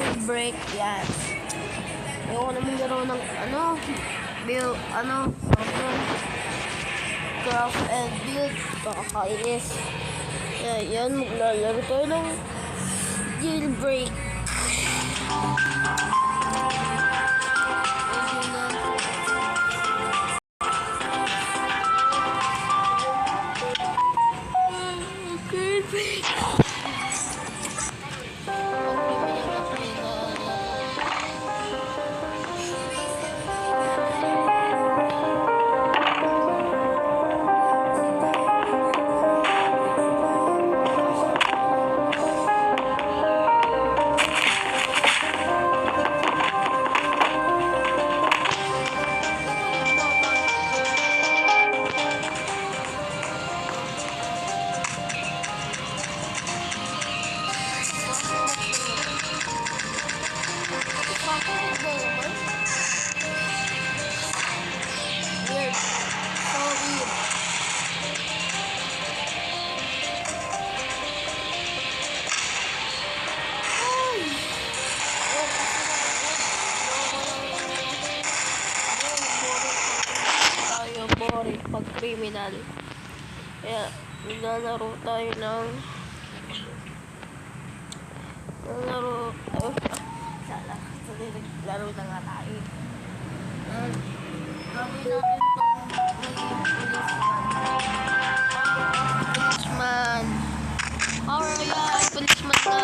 Jailbreak, yan. Ayoko naman laro ng build, craft and build. Kakainis. Yan, maglalaro tayo ng Jailbreak. Pag criminal, kaya naglalaro tayo ng naglaro na nga tayo. Gawin natin policeman. Alright, policeman na.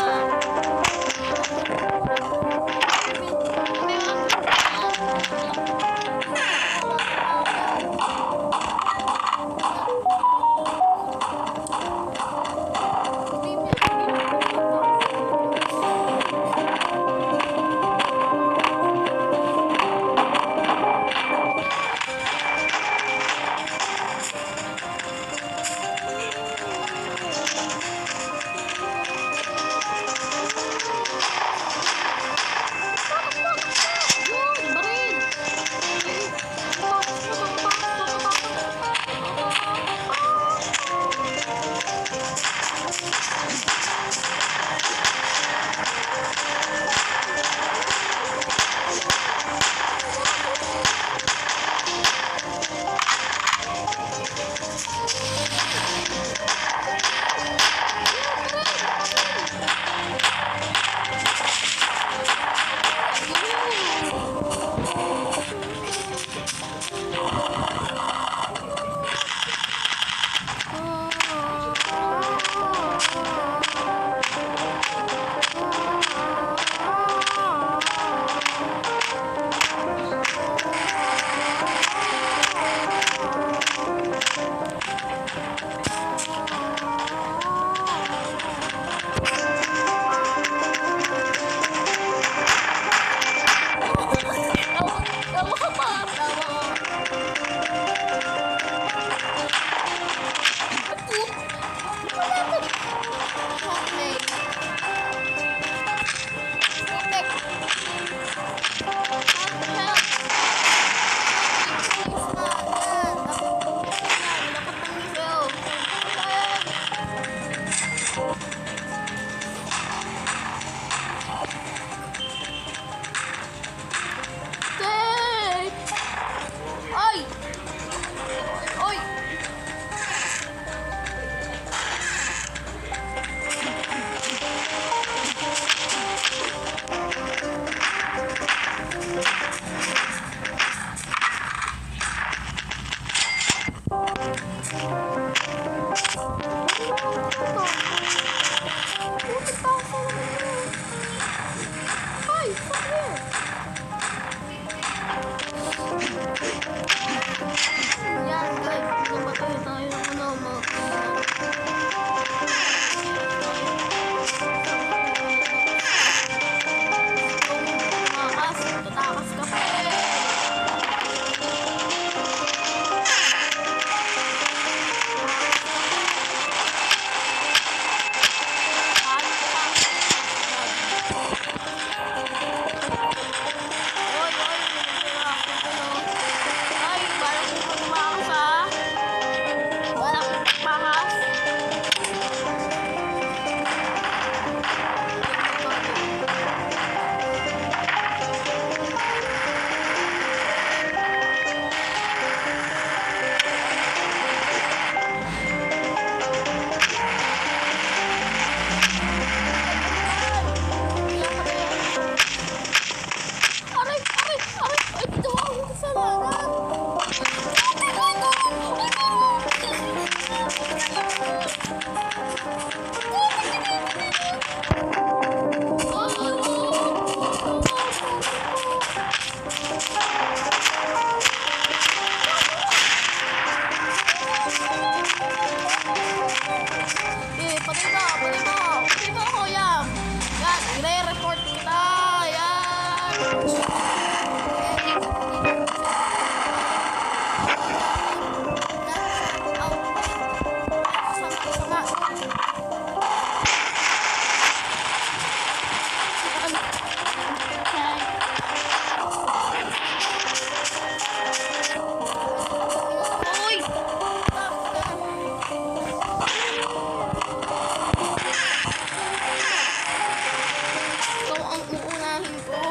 Ikaw ang uunahin ko.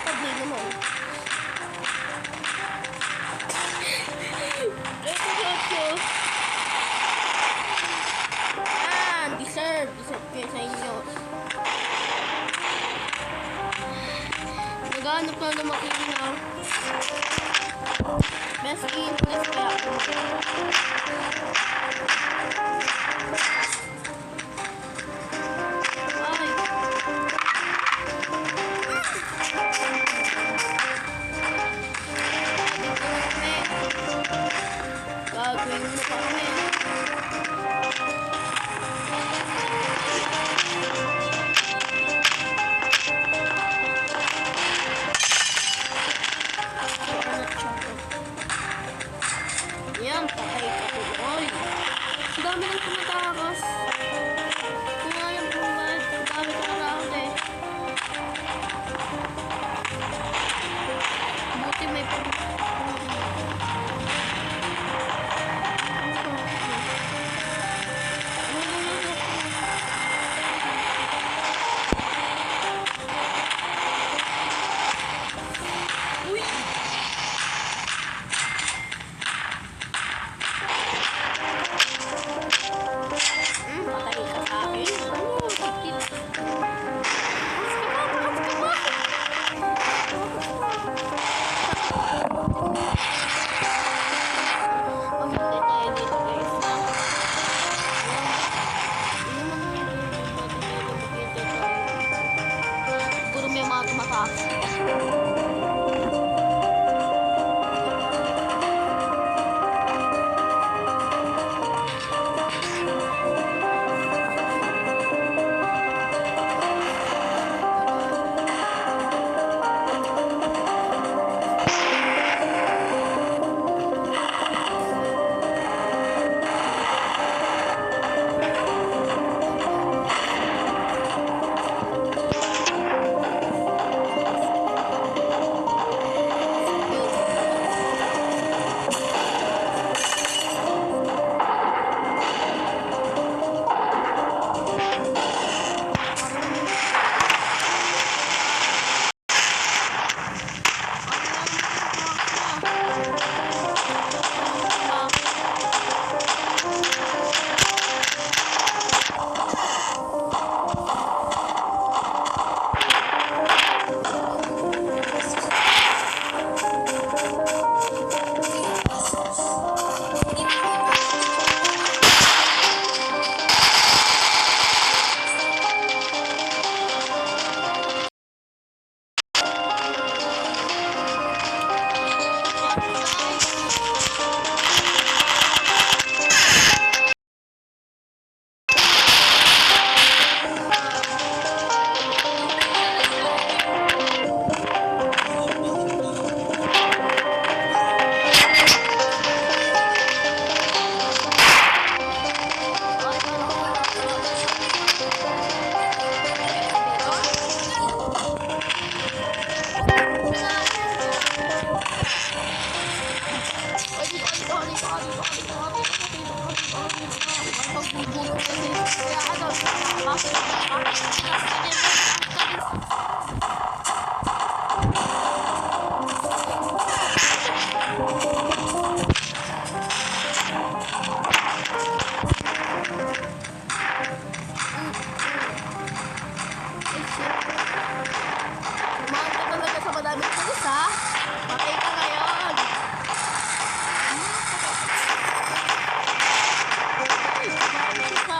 Tabi naman. Let's go. Yan, deserve kayo sa inyo. Naghanap na ng makikinaw. Best in place kaya ako. Gagawin mo pa kami. Yan, patay ka po. Oy, ang dami ng tumatakas. Kung alam ko ba, ang dami ko kalahot eh. Buti may patay ka sa akin. Pagkakita tayo dito guys na. Siguro may mga tumatakas.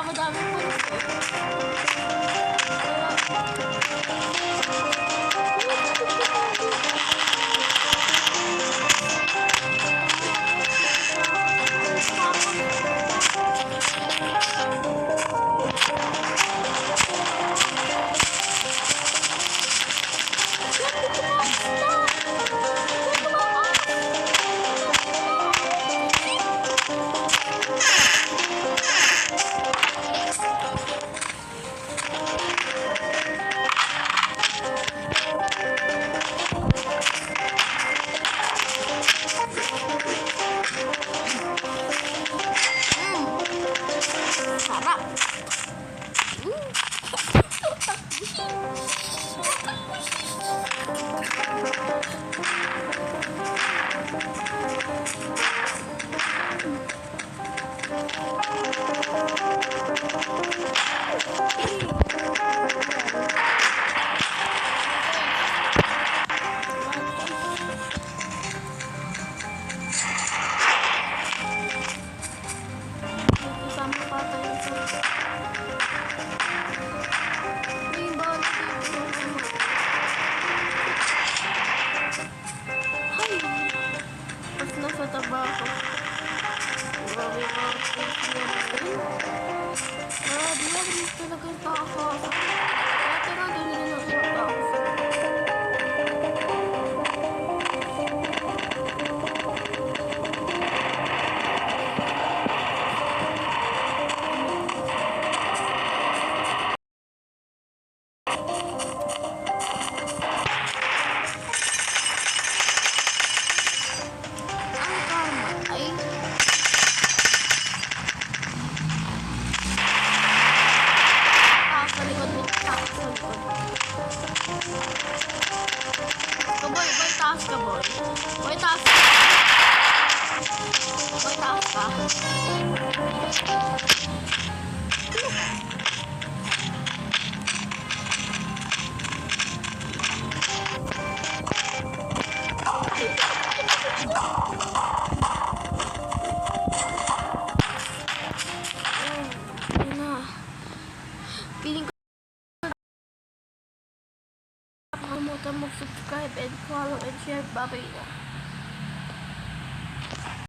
Madami po. rin talaga nakakasakit. Kaya tara, doon na lang sa house. Ang karma ay taas sa likod mo, taas sa likod. So, boy, taas ka, boy. Boy, taas ka. Boy, taas ka. Ayun na. Feeling ko nakalimutan mag-subscribe and follow and share. Bye-bye na.